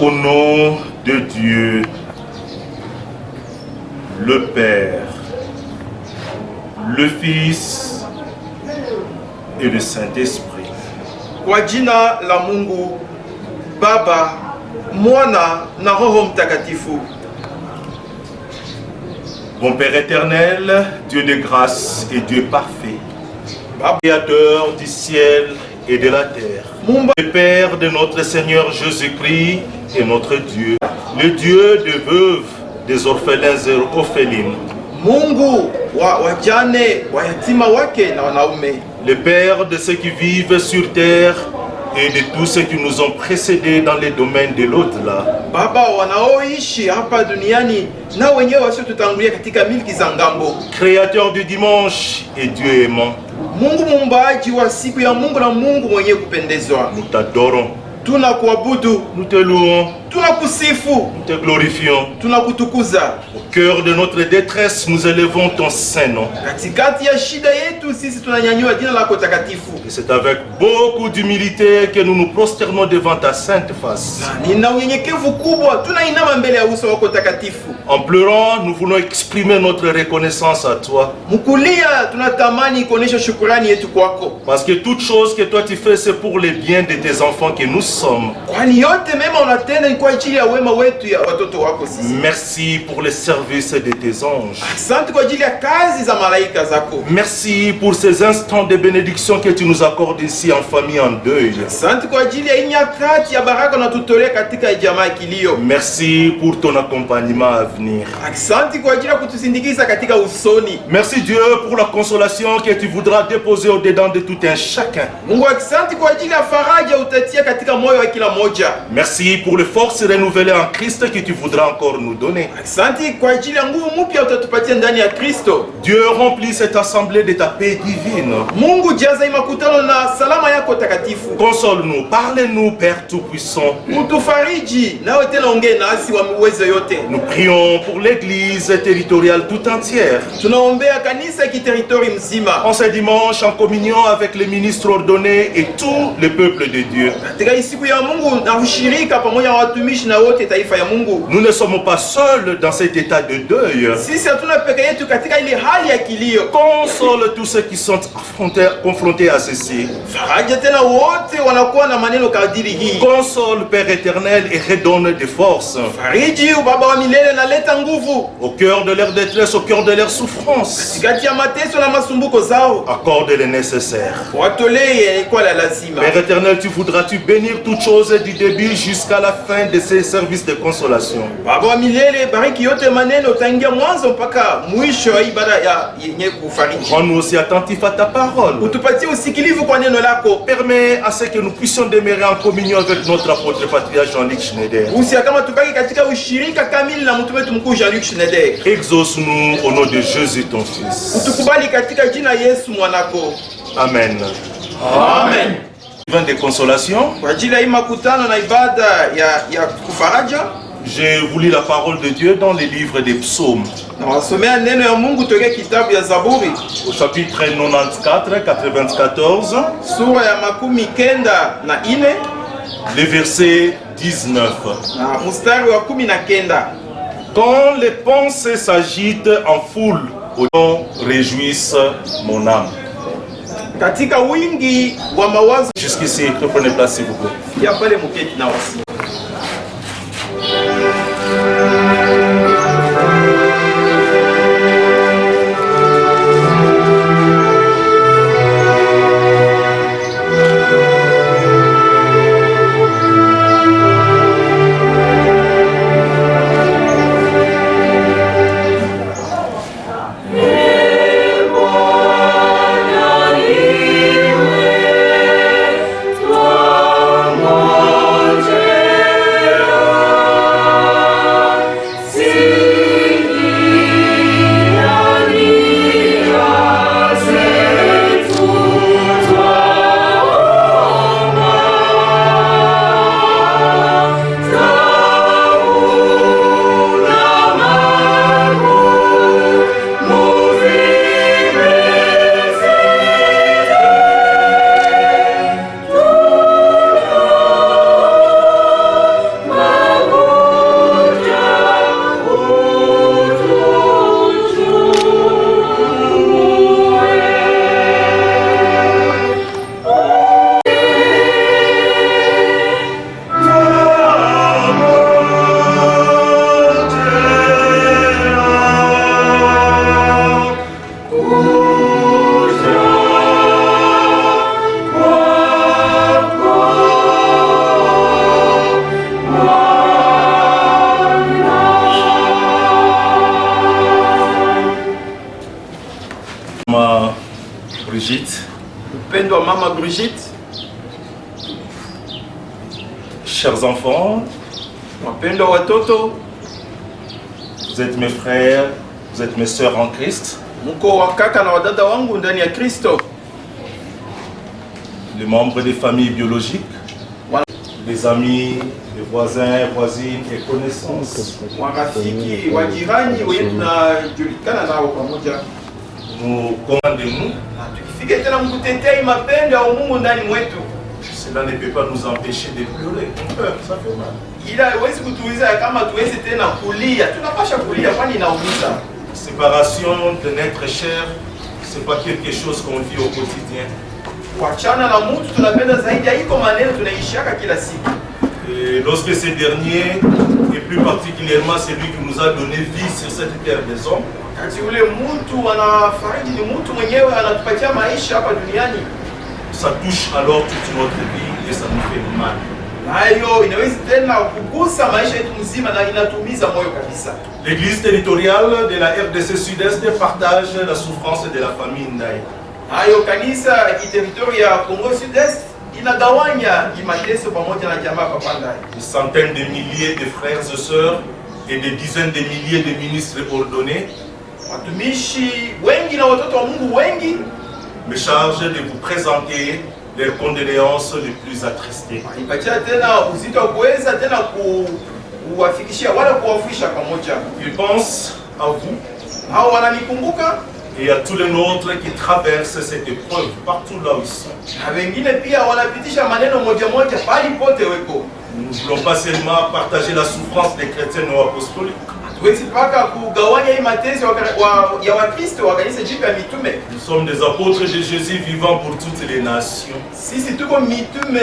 Au nom de Dieu, le Père, le Fils et le Saint-Esprit. Kwa jina la Mungu Baba, Mwana na Roho Mtakatifu. Bon Père éternel, Dieu de grâce et Dieu parfait, Créateur du ciel et de la terre, le Père de notre Seigneur Jésus-Christ et notre Dieu, le Dieu des veuves, des orphelins et orphelines, Mungu wa wajane wa yatima wake na wanaume, le Père de ceux qui vivent sur terre et de tous ceux qui nous ont précédés dans les domaines de l'au-delà. Baba wanaoishi hapa duniani na wenyewe wasiotutangulia katika milki za ngambo, Créateur du dimanche et Dieu aimant, Mungu muumbaji wa siku ya Mungu na Mungu mwenye kupendezwa. nous t'adorons, Tunakuabudu, nous te louons, tunakusifu, nous te glorifions. tunakutukuza. Au cœur de notre détresse, nous élevons ton saint nom. Katikati ya shida yetu sisi tunanyanyua jina lako takatifu. Et c'est avec beaucoup d'humilité que nous nous prosternons devant ta sainte face. Nina unyenyekevu kubwa tunainama mbele ya uso wako takatifu. En pleurant, nous voulons exprimer notre reconnaissance à toi. Mkulia tunatamani kuonesha shukrani yetu kwako. Parce que toute chose que toi tu fais, c'est pour le bien de tes enfants que nous sommes. Kwani yote mema unatenda ni kwa ajili ya wema wetu ya watoto wako sisi. Merci pour le service de tes anges. Asante kwa ajili ya kazi za malaika zako. Merci pour ces instants de bénédiction que tu nous accordes ici en famille en deuil. Asante kwa ajili ya hii nyakati ya baraka unatutolea katika jamaa kilio. Merci pour ton accompagnement à venir. Asante kwa ajili ya kutusindikiza katika usoni. Merci Dieu pour la consolation que tu voudras déposer au-dedans de tout un chacun. Mungu, asante kwa ajili ya faraja utatia katika moyo wa kila moja. Merci pour les forces renouvelées en Christ que tu voudras encore nous donner. Asante kwa ajili ya nguvu mpya utatupatia ndani ya Kristo. Dieu remplit cette assemblée de ta paix divine. Mungu, jaza hii makutano na salama yako takatifu. Console-nous, parle-nous Père Tout-Puissant. Utufariji nawe tena ongee nasi wa uwezo yote. Nous prions pour l'église territoriale tout entière. Tunaombea kanisa kiterritori mzima. En ce dimanche, en communion avec les ministres ordonnés et tout le peuple de Dieu. Katika siku ya Mungu na ushirika pamoja na watumishi na wote taifa ya Mungu. Nous ne sommes pas seuls dans cet état de deuil. Sisi hatuna peke yetu katika ile hali ya kilio. Console tous ceux qui sont confrontés à ceci. Faraja tena wote wanakuwa na maneno kadiri hii. Console Père éternel et redonne des forces. Fariji Baba wa milele na leta nguvu. Au cœur de leur détresse, au cœur de leur souffrance. Katikati ya mateso na masumbuko zao. Accorde le nécessaire. Watolee kwa la lazima. Père éternel, tu voudras-tu bénir toutes choses du début jusqu'à la fin de ces services de consolation. Baba wa milele, bariki yote maneno tangia mwanzo mpaka mwisho wa ibada ya yenye kufariji. Rends-nous aussi attentifs à ta parole. Utupatie usikilivu kwa neno lako. Permets à ce que nous puissions demeurer en communion avec notre apôtre patriarche Jean-Luc Schneider. Usia kama tubaki katika ushirika kamili na mtume wetu mkuu Jean-Luc Schneider. Exauce-nous au nom de Jésus ton Fils. Utukubali katika jina Yesu mwanako. Amen. Amen. Event de consolation. Kwa ajili ya hii makutano na ibada ya kufaraja, j'ai voulu la parole de Dieu dans les livres des psaumes. Na wasomea neno ya Mungu tokea kitabu ya Zaburi. Au chapitre 94, 94. Sura ya makumi kenda na ine. Le verset 19. Na mstari wa 19. Quand les pensées s'agitent en foule, autant réjouisse mon âme. Katika wingi wa mawazo. Jusqu'ici, prenez place s'il vous plaît. Ya pale muketi na wasi. Toi, mon Dieu. Brigitte, upendo wa mama Brigitte, chers enfants, wapendo wa watoto, vous êtes mes frères, vous êtes mes sœurs en Christ, mko wakaka na wadada wangu ndani ya Kristo, les membres des familles biologiques, les amis, les voisins, voisines et connaissances. warafiki, wajirani wenye tunajulikana nao pamoja. Nous commandons-nous. Na tukifika tena mkutetei mapendo ya Mungu ndani mwetu, Cela ne peut pas nous empêcher de pleurer. On pleure, ça fait mal. ila haiwezi kutuuliza kama tuwezi tena kulia. Tunapasha kulia kwani inaumiza. Séparation d'un être cher, c'est pas quelque chose qu'on vit au quotidien. Kuachana na mtu tunapenda zaidi, haiko maneno tunaishaka kila siku. Et lorsque ce dernier, et plus particulièrement celui qui nous a donné vie sur cette terre des hommes, Kati ule mtu anafariji ni mtu mwenyewe anatupatia maisha hapa duniani, ça touche alors toute notre vie et ça nous fait mal. nayo inawezi tena kugusa maisha yetu mzima na inatumiza moyo kabisa. L'église territoriale de la RDC Sud-Est partage la souffrance de la famille Ndaye. Nayo kanisa ya kiteritoria ya Kongo Sud-Est inagawanya mateso pamoja na jamaa Papa Ndaye. Des centaines de milliers de frères et sœurs et des dizaines de milliers de ministres ordonnés Watumishi wengi na watoto wa Mungu wengi me charge de vous présenter leurs condoléances les plus attristées. ipatia tena uzito wa kuweza tena kuwafikishia wala kuwafisha pamoja. Ils pensent à vous Hao wananikumbuka et à tous les nôtres qui traversent cette épreuve partout là où ils sont. na wengine pia wanapitisha maneno moja moja pali pote weko. Nous ne voulons pas seulement partager la souffrance des chrétiens non apostoliques. Hatuwezi mpaka kugawanya hii mateso ya Wakristo wa kanisa jipya ya mitume. Nous sommes des apôtres de Jésus vivant pour toutes les nations. Sisi tuko mitume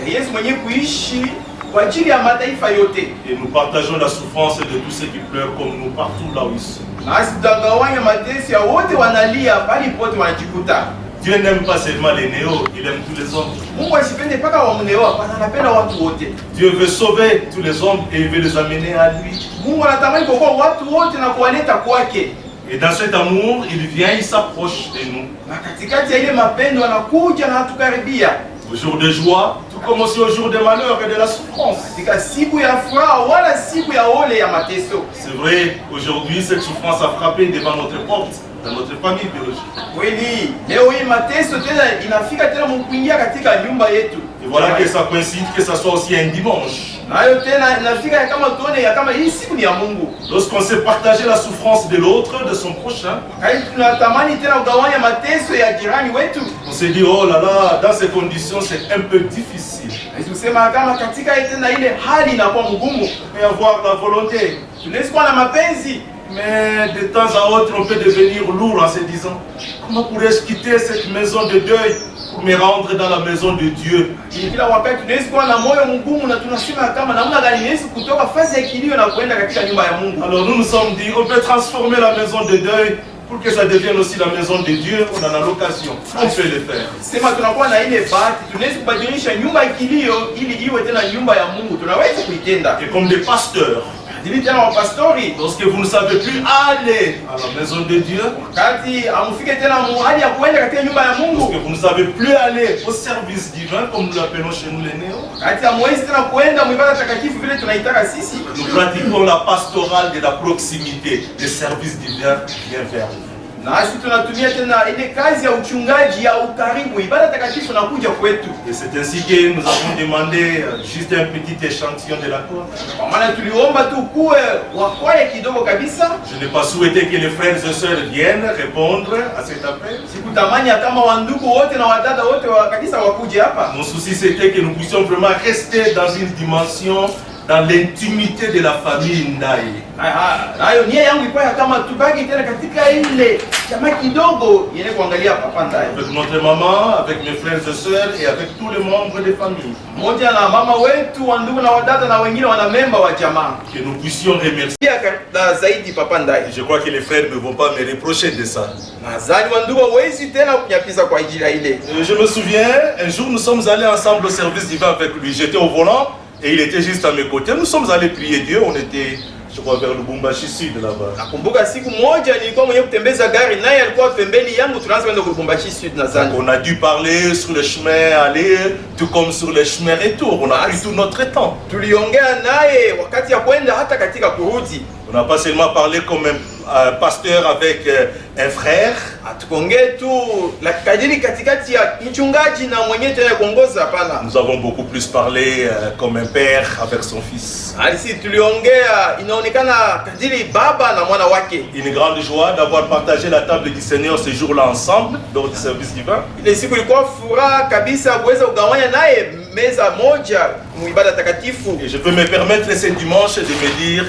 ya Yesu mwenye kuishi kwa ajili ya mataifa yote. Et nous partageons la souffrance de tous ceux qui pleurent comme nous partout là où ils sont. Nasi tutagawanya mateso ya wote wanalia pali pote wanajikuta. Dieu n'aime pas seulement les néos, il aime tous les hommes. Mungu asipende mpaka wamunewa, hapana, anapenda watu wote. Dieu veut sauver tous les hommes et il veut les amener à lui. Mungu anatamani kuokoa watu wote na kuwaleta kwake. Et dans cet amour, il vient, il s'approche de nous. Na katikati ya ile mapendo anakuja na atukaribia. Au jour de joie, tout comme aussi au jour de malheur et de la souffrance. Katika siku ya furaha wala siku ya ole ya mateso. C'est vrai, aujourd'hui, cette souffrance a frappé devant notre porte, dans notre famille biologique. Kweli, leo hii mateso tena inafika tena kuingia katika nyumba yetu. Et voilà que ça coïncide, que ça soit aussi un dimanche. Nayo tena inafika kama tuone ya kama hii siku ni ya Mungu. Lorsqu'on sait partager la souffrance de l'autre, de son prochain, Kai tunatamani tena kugawanya mateso ya jirani wetu. on se dit, oh là là, dans ces conditions, c'est un peu difficile. Tusema kama katika tena ile hali inakuwa mgumu, Et avoir la volonté. tunaweza kuwa na mapenzi, Mais de temps à autre, on peut devenir lourd en se disant, comment pourrais-je quitter cette maison de deuil pour me rendre dans la maison de Dieu? kila wakati tunaweza kuwa na moyo mgumu na tunasema kama namna gani Yesu kutoka fasi ya kilio na kuenda katika nyumba ya Mungu. Alors nous nous sommes dit, on peut transformer la maison de deuil pour que ça devienne aussi la maison de Dieu. On en a l'occasion, on peut le faire. Sema tunakuwa na ile bahati, tunaweza kubadilisha nyumba ya kilio ili iwe tena nyumba ya Mungu. Tunaweza kuitenda. Et comme des pasteurs, Dili tena wapastori, lorsque vous ne savez plus aller à la maison de Dieu, wakati amufike tena hali ya kuenda katika nyumba ya lorsque Mungu, vous ne savez plus aller au service divin, comme nous l'appelons chez nous les néos, wakati amwezi tena kuenda mwibada takatifu vile tunaitaka sisi, nous pratiquons la pastorale de la proximité, le service divin vient vers nous. nasi tunatumia tena ile kazi ya uchungaji ya ukaribu, ibada takatifu nakuja kwetu. Et c'est ainsi que nous avons demandé juste un petit échantillon de la croix. Kwa maana tuliomba tu kuwe wakwaya kidogo kabisa. Je n'ai pas souhaité que les frères et sœurs viennent répondre à cet appel. Sikutamani kama wandugu wote na wadada wote wa kanisa wakuje hapa. Mon souci c'était que nous puissions vraiment rester dans une dimension, dans l'intimité de la famille Ndaye. Nayo nia yangu ilikuwa kama tubaki tena katika ile jamaa kidogo yenye kuangalia Papa Ndaye. Avec notre maman, avec mes frères et sœurs et avec tous les membres des familles. Moja na mama wetu, wandugu na wadada na wengine wana memba wa jamaa. Que nous puissions remercier. Na zaidi Papa Ndaye. Je crois que les frères ne vont pas me reprocher de ça. Nadhani wandugu hawezi tena kunyapiza kwa ajili ya ile. Je me souviens, un jour nous sommes allés ensemble au service divin avec lui. J'étais au volant et il était juste à mes côtés. Nous sommes allés prier Dieu, on était Je crois vers Lubumbashi Sud là-bas. Nakumbuka siku moja nilikuwa mwenye kutembeza gari naye alikuwa pembeni yangu, tunaanza kwenda Lubumbashi Sud nadhani. On a dû parler sur le chemin aller, tout comme sur le chemin retour. On a pris tout notre temps. Tuliongea naye wakati ya kwenda hata katika kurudi. On n'a pas seulement parlé comme un pasteur avec un frère. Atukongee tu la kadiri katikati ya mchungaji na mwenye tena kuongoza hapana. Nous avons beaucoup plus parlé comme un père avec son fils. Alisi tuliongea inaonekana kadiri baba na mwana wake. Une grande joie d'avoir partagé la table du Seigneur ce jour-là ensemble lors du service divin. Ile siku ilikuwa furaha kabisa kuweza kugawanya naye meza moja muibada takatifu. Et je peux me permettre ce dimanche de me dire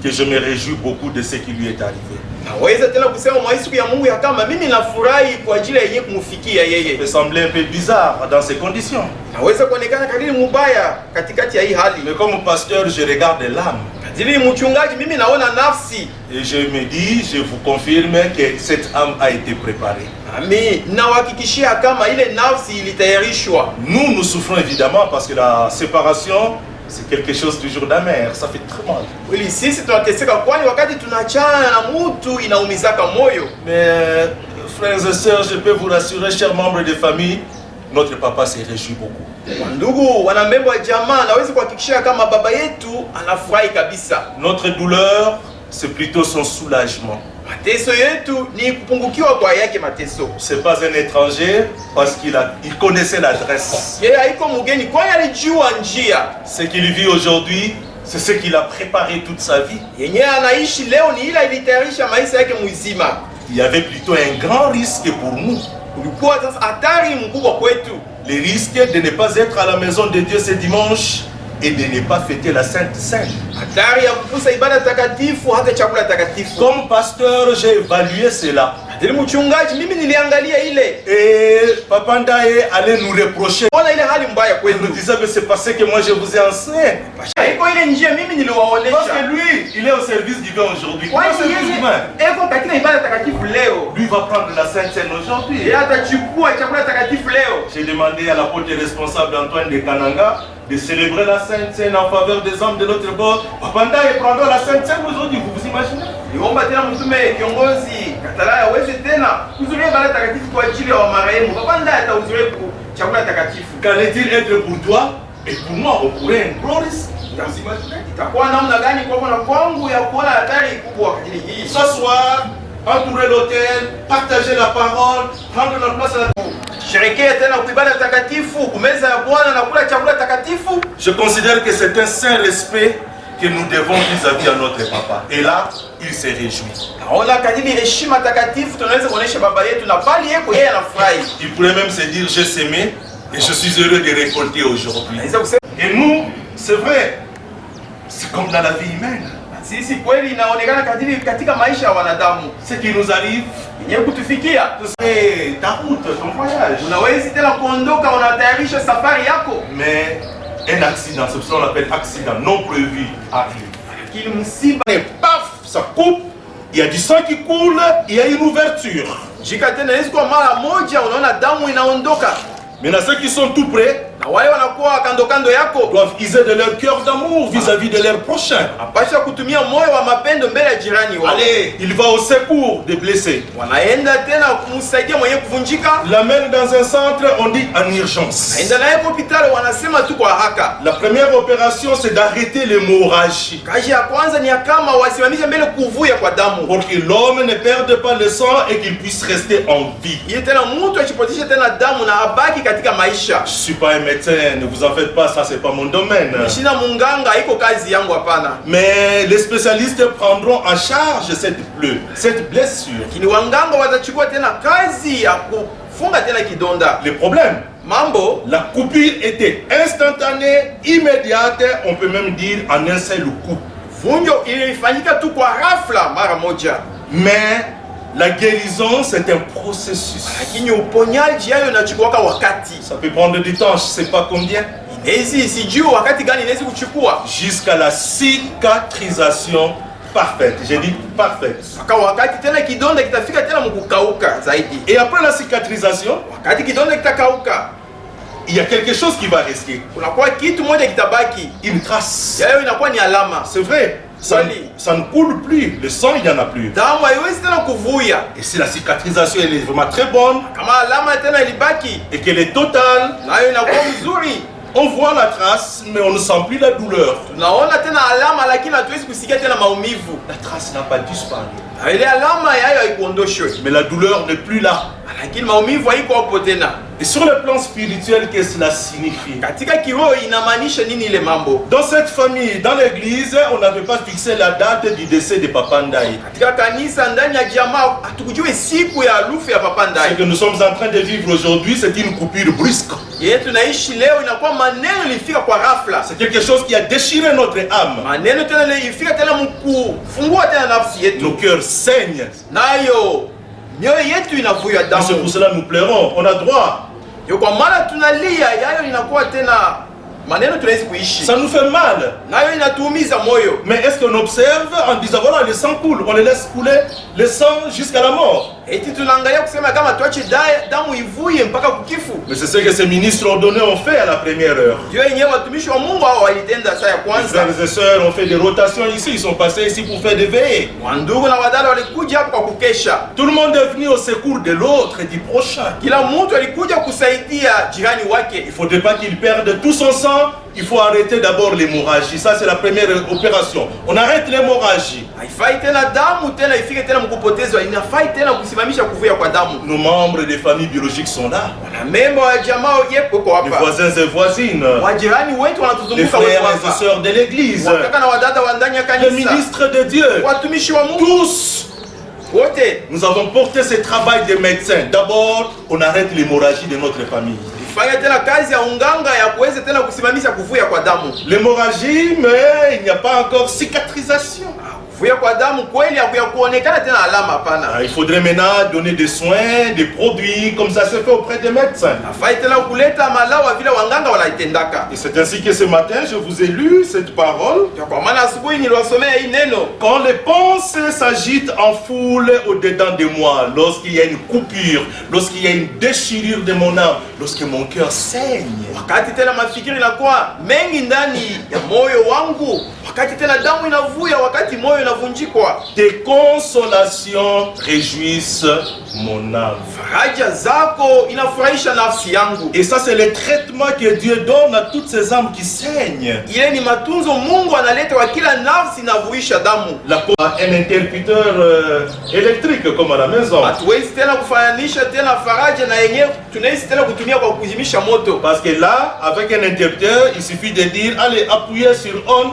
que je me réjouis beaucoup de ce qui lui est arrivé. Naweza tena kusema mwa siku ya Mungu ya kama mimi nafurahi kwa ajili ya yeye kumfikia yeye. Ça peut sembler un peu bizarre dans ces conditions. Naweza kuonekana kadiri mubaya katikati ya hii hali. Mais comme pasteur, je regarde l'âme. Kadiri mchungaji mimi naona nafsi. Et je me dis, je vous confirme que cette âme a été préparée. Ami, nawahakikishia kama ile nafsi ilitayarishwa. Nous souffrons évidemment parce que la séparation, c'est quelque chose toujours d'amer, ça fait très mal. Ili sisi tunateseka kwani wakati tunachana na mtu inaumizaka moyo. Mais frères et sœurs, je peux vous rassurer, chers membres de famille, notre papa se réjouit beaucoup. Ndugu wanamembo wa jamaa, naweza kuhakikishia kama baba yetu anafurahi kabisa. Notre douleur, c'est plutôt son soulagement. Mateso yetu ni kupungukiwa kwa yake mateso. C'est pas un étranger parce il connaissait l'adresse. Yeye haiko mgeni kwani alijua njia. Ce qu'il vit aujourd'hui, c'est ce qu'il a préparé toute sa vie. Yenye anaishi leo ni ile ilitayarisha maisha yake mzima. Il y avait plutôt un grand risque pour nous. Ulikuwa sasa hatari mkubwa kwetu. Le risque de ne pas être à la maison de Dieu ce dimanche et de ne pas fêter la Sainte Seine. Hatari ya kukusa ibada takatifu hata chakula takatifu. Comme pasteur, j'ai évalué cela. Ndili mchungaji mimi niliangalia ile. Et Papa Ndaye allait nous reprocher. Ona ile hali mbaya Il kwetu. nous disait, mais c'est parce que moi je vous ai enseigné. Haiko ile njia mimi niliwaonesha. Parce que lui, il est au service divin aujourd'hui. Moi, c'est divin. Eko katika ibada takatifu leo. Lui va prendre la Sainte Seine aujourd'hui. Yeye atachukua chakula takatifu leo. J'ai demandé à l'apôtre responsable Antoine de Kananga de célébrer la Sainte Seine en faveur des hommes de notre bord. Papa Ndaye prendra la Sainte Seine aujourd'hui, vous vous imaginez? Niomba tena mtume kiongozi Katalaya aweze tena kuhudhuria ibada takatifu kwa ajili ya marehemu. Papa Ndaye atahudhuria chakula takatifu. Qu'allait-il être pour toi et pour moi? On pourrait un gros risque. Itakuwa namna gani kwa na kwangu ya kuona hatari kubwa kadiri hii? S'asseoir, entourer l'autel, partager la parole, prendre notre place à la Sherekea tena kuibada takatifu, kumeza ya Bwana na kula chakula takatifu. Je considère que c'est un saint respect que nous devons vis-à-vis à notre papa. Et là, il se réjouit. Naona kadiri heshima takatifu tunaweza kuonesha baba yetu na bali yeko yeye anafurahi. Il pourrait même se dire, j'ai semé et je suis heureux de récolter aujourd'hui. Et nous, c'est vrai, c'est comme dans la vie humaine. Sisi kweli inaonekana kadiri katika maisha ya wanadamu. Ce qui nous arrive, yenye kutufikia. C'est ta route, ton voyage. Unawezi tena kuondoka, unatayarisha safari yako. Mais un accident, c'est ce qu'on appelle accident non prévu, arrive. Lakini msiba, paf, ça coupe, il y a du sang qui coule, il y a une ouverture. Jika tena Yesu kwa mara moja unaona damu inaondoka. Maintenant ceux qui sont tout près, na wale wanakuwa kando kando yako, doivent user de leur cœur d'amour vis-à-vis de leur prochain. Apasha kutumia moyo wa mapendo mbele ya jirani wao. Allez, il va au secours des blessés. Wanaenda tena kumsaidia mwenye kuvunjika. L'amène dans un centre, on dit en urgence. Aenda naye kwa hospitali, wanasema tu kwa haraka. La première opération, c'est d'arrêter l'hémorragie. Kazi ya kwanza ni ya kama wasimamishe mbele kuvuja kwa damu, pour que l'homme ne perde pas le sang et qu'il puisse rester en vie. Yeye tena mtu achipotishe tena damu na abaki katika maisha. Je suis pas un médecin, ne vous en faites pas, ça c'est pas mon domaine. Shina munganga haiko kazi yangu hapana. Mais les spécialistes prendront en charge cette blessure. Kini wanganga watachukua tena kazi ya kufunga tena kidonda. Le problème, mambo, la coupure était instantanée, immédiate, on peut même dire en un seul coup. Vunjo ilifanyika tu kwa ghafla mara moja. Mais la guérison, c'est un processus. Lakini uponyaji hayo inachukua wakati. Ça peut prendre du temps, je sais pas combien. Sijui wakati gani inaweza kuchukua. Jusqu'à la cicatrisation parfaite. J'ai dit parfaite. Wakati tena kidonda kitafika tena mkukauka zaidi. Et après la cicatrisation, wakati kidonda kitakauka, il y a quelque chose qui va rester. Kunakuwa kitu moja kitabaki. Une trace. Yayo inakuwa ni alama. C'est vrai. ça ne coule plus, le sang il n'y en a plus. damu haiwezi tena kuvuya. Et si la cicatrisation elle est vraiment très bonne Kama alama tena ilibaki, et qu'elle est totale, nayo inakuwa mzuri. on voit la trace mais on ne sent plus la douleur. Tunaona tena alama lakini hatuwezi kusikia tena maumivu. La trace n'a pas disparu. Na ile alama yayo haikuondoshwe. Mais la douleur n'est plus là. Lakini maumivu haiko hapo tena. Et sur le plan spirituel, qu'est-ce que cela signifie? Katika kiroho inamaanisha nini ile mambo? Dans cette famille, dans l'église, on n'avait pas fixé la date du décès de Papa Ndaye. Katika kanisa ndani ya jamaa hatukujue siku ya harufu ya Papa Ce Ndaye. que nous sommes en train de vivre aujourd'hui, c'est une coupure brusque. Yeye tunaishi leo inakuwa maneno ilifika kwa ghafla. C'est quelque chose qui a déchiré notre âme. Maneno tena ile ilifika tena mkufungua tena nafsi yetu. Nos cœurs saignent. Nayo mioyo yetu inavuja Et c'est pour damu. cela que nous pleurons. On a droit. Yo kwa maana tunalia, yayo inakuwa tena maneno tunaweza kuishi. Ça nous fait mal. Nayo inatuumiza moyo. Mais est-ce qu'on observe en disant voilà, le sang coule, on le laisse couler le sang jusqu'à la mort? Eti tunaangalia kusema kama tuache damu ivuye mpaka kukifu. Mais c'est ce que ces ministres ordonnés ont fait à la première heure. Ndio yenyewe watumishi wa Mungu hao walitenda saa ya Les kwanza. frères et sœurs ont fait des rotations ici, ils sont passés ici pour faire des veillées. Wandugu na wadada walikuja hapo kwa kukesha. Tout le monde est venu au secours de l'autre et du prochain. Kila mtu alikuja kusaidia jirani wake. Il ne faudrait pas qu'il perde tout son sang. Il faut arrêter d'abord l'hémorragie. Ça, c'est la première opération. On arrête l'hémorragie. Haifai tena damu tena ifike tena mkupotezwa. Inafai tena kusimamisha kuvuja kwa damu. Nos membres des familles biologiques sont là. Na memba wa jamaa yepo kwa Les hapa. voisins et voisines. Wajirani wetu Les wanatuzunguka frères wote et hapa. sœurs de l'église. Wakaka na wadada wa ndani ya Les kanisa. ministres de Dieu. Watumishi wa Mungu Tous. wote. Nous avons porté ce travail de médecins. D'abord, on arrête l'hémorragie de notre famille. Fanya tena kazi ya unganga ya kuweza tena kusimamisha kuvuja kwa damu. L'hémorragie, mais il n'y a pas encore cicatrisation. Kuvuja kwa damu kweli ya kuonekana tena alama hapana. Il faudrait maintenant donner des soins, des produits, comme ça se fait auprès des médecins. Hafai tena kuleta malawa vile wanganga wanaitendaka. Et c'est ainsi que ce matin, je vous ai lu cette parole. Kwa maana asubuhi niliwasomea hii neno. Quand les pensées s'agitent en foule au-dedans de moi, lorsqu'il y a une coupure, lorsqu'il y a une déchirure de mon âme, lorsque mon cœur saigne, Wakati tena mafikiri inakuwa mengi ndani ya moyo wangu, wakati tena damu inavuja, wakati moyo inavunjikwa, tes consolations réjouissent mon âme. faraja zako inafurahisha nafsi yangu. Et ça, c'est le traitement que Dieu donne à toutes ces âmes qui saignent. Ile ni matunzo Mungu analeta wa kila nafsi inavuisha damu. Un interrupteur électrique comme à la maison. Hatuwezi tena kufananisha tena faraja na yenyewe tunaweza tena kutumia kwa kuzimisha moto. Parce que là, avec un interrupteur, il suffit de dire, allez, appuyez sur on,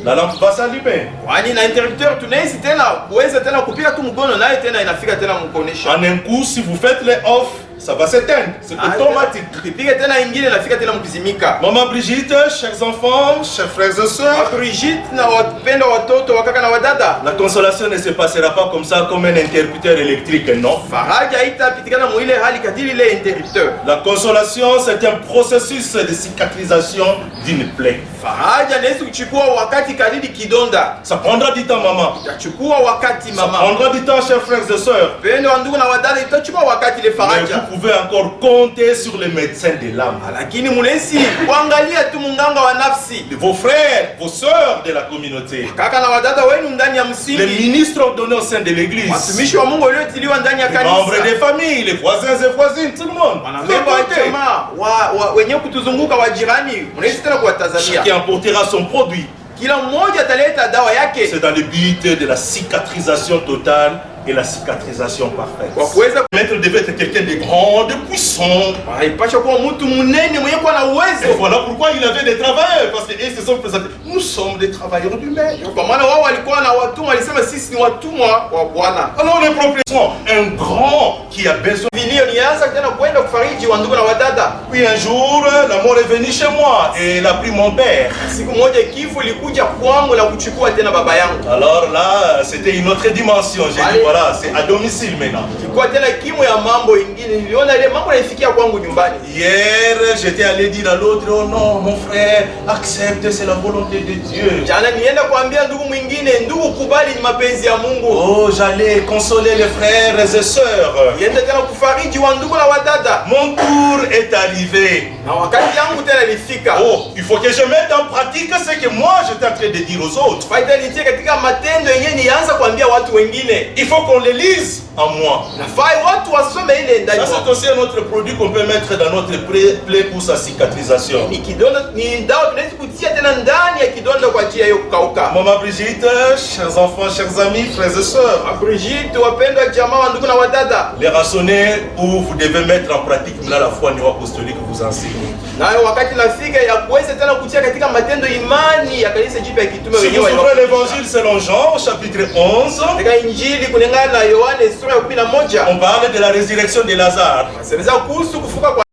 la lampe va s'allumer. Kwani na interrupteur tunaweza tena kuweza tena kupiga tu mkono naye tena inafika tena mkonesha. En un coup, si vous faites les off, ça va s'éteindre. C'est automatique. Tukipiga tena ingine inafika tena mkizimika. Maman Brigitte, chers enfants, chers frères et sœurs, Brigitte na wapenda watoto wakaka na wadada. la consolation ne se passera pas comme ça, comme un interrupteur électrique, non. Faraja haitapitikana mwile hali kadiri ile interrupteur. La consolation, c'est un processus de cicatrisation d'une plaie. Faraja inaweza kuchukua wakati kadiri kidonda. Ça prendra du temps, maman. Itachukua wakati Ça mama. prendra du temps, chers frères et sœurs. Pendo wa ndugu na wadada itachukua wakati ile Mais faraja. vous pouvez encore compter sur les médecins de l'âme. Lakini munesi kuangalia tu munganga wa nafsi. Vos frères, vos sœurs de la communauté. Kaka na wadada wenu ndani ya Les msingi. ministres ordonnés au sein de l'église. Watumishi wa Mungu waliotiliwa ndani ya Les membres kanisa. des familles, les voisins et voisines, tout le monde. Wanamemba wa jamaa wenye kutuzunguka wa jirani. Mnaishi tena kuwatazamia. Chacun apportera son produit. Kila mmoja ataleta dawa yake. C'est dans le but de la cicatrisation totale et la cicatrisation parfaite. Kwa kuweza Le maître devait être quelqu'un de grand, de puissant. haipasha kuwa mtu munene mwenye kuwa na Et uwezo. voilà pourquoi il avait des travailleurs, parce qu'ils se sont présentés. Nous sommes des travailleurs du maître. Kwa maana wao walikuwa na watumwa, walisema sisi ni watumwa wa Bwana. Alors les propriétaires, un grand qui a besoin. Vilio nianza tena kwenda kufariji wa ndugu na wadada. Puis un jour, la mort est venue chez moi et elle a pris mon père. Siku moja kifo ilikuja kwangu na kuchukua tena baba yangu. Alors là, c'était une autre dimension. J'ai dit, voilà, c'est à domicile maintenant. Kwa tena kimo ya mambo ingine niliona ile mambo yanafikia kwangu nyumbani. Hier, j'étais allé dire à l'autre, oh non, mon frère, accepte, c'est la volonté de Dieu. Jana nienda kuambia ndugu mwingine, ndugu kubali ni mapenzi ya Mungu. Oh, j'allais consoler les frères et sœurs. Nienda tena kufariji wa ndugu na wadada. Mon tour est arrivé. Na wakati yangu tena ilifika. Oh, il faut que je mette en pratique ce que moi j'étais en train de dire aux autres. Faida nitie katika matendo yenyewe nianza kuambia watu wengine. Il faut qu'on les lise en moi. Nafai watu wasome ile ndani. Ça c'est aussi un autre produit qu'on peut mettre dans notre plaie pour sa cicatrisation. Ni kidonda ni dawa tunaweza kutia tena ndani ya kidonda kwa ajili ya kukauka. Maman Brigitte, chers enfants, chers amis, frères et sœurs. Brigitte, wapendwa jamaa wa ndugu na wadada. Les raisonner où vous devez mettre en pratique là la foi néo-apostolique vous enseigne. Nayo wakati nafika ya kuweza tena kutia katika matendo imani ya kanisa jipya ya kitume wenyewe. Si vous ouvrez l'évangile selon Jean, chapitre 11. Katika injili kulingana na Yohane sura ya 11. On parle de la résurrection de Lazare. Semeza kuhusu kufuka kwa.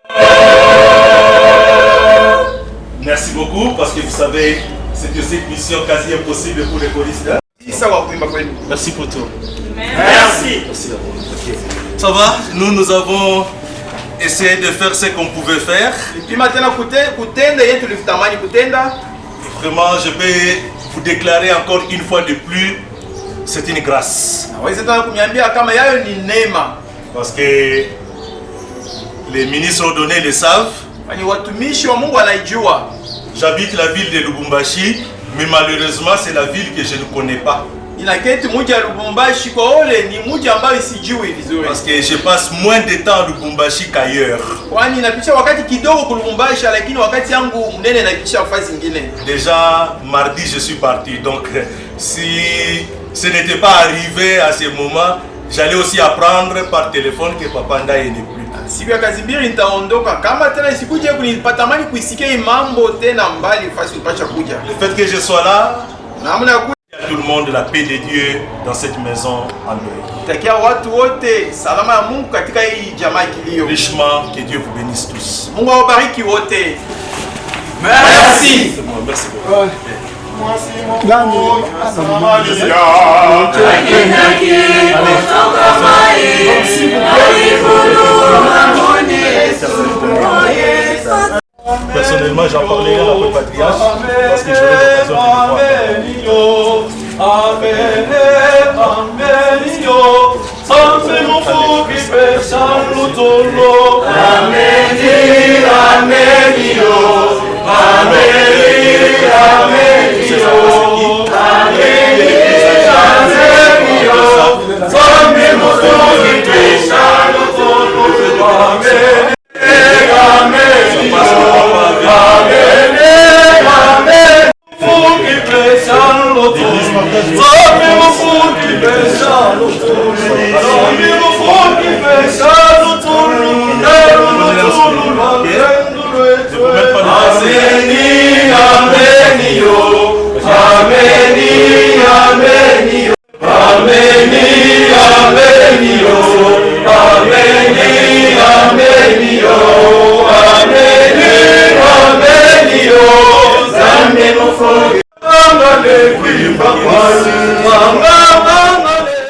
Merci beaucoup parce que vous savez c'est que cette mission quasi impossible pour les choristes. Merci pour tout. Merci. Merci à vous. Okay. Ça va? Nous avons essayé de faire ce qu'on pouvait faire. Vraiment, je peux vous déclarer encore une fois de plus, c'est une grâce. Parce que les ministres ordonnés le savent. J'habite la ville de Lubumbashi, mais malheureusement c'est la ville que je ne connais pas. Parce que je passe moins de temps à Lubumbashi qu'ailleurs. Déjà mardi je suis parti, donc si ce n'était pas arrivé à ce moment, j'allais aussi apprendre par téléphone que Papa Ndaye n'est plus. Le fait que je sois là, il y a tout le monde la paix de Dieu dans cette maison en deuil. Richement, que Dieu vous bénisse tous. Merci. Merci beaucoup. Personnellement, j'en parlerai à la patriarche parce que j'aurai l'occasion de le voir.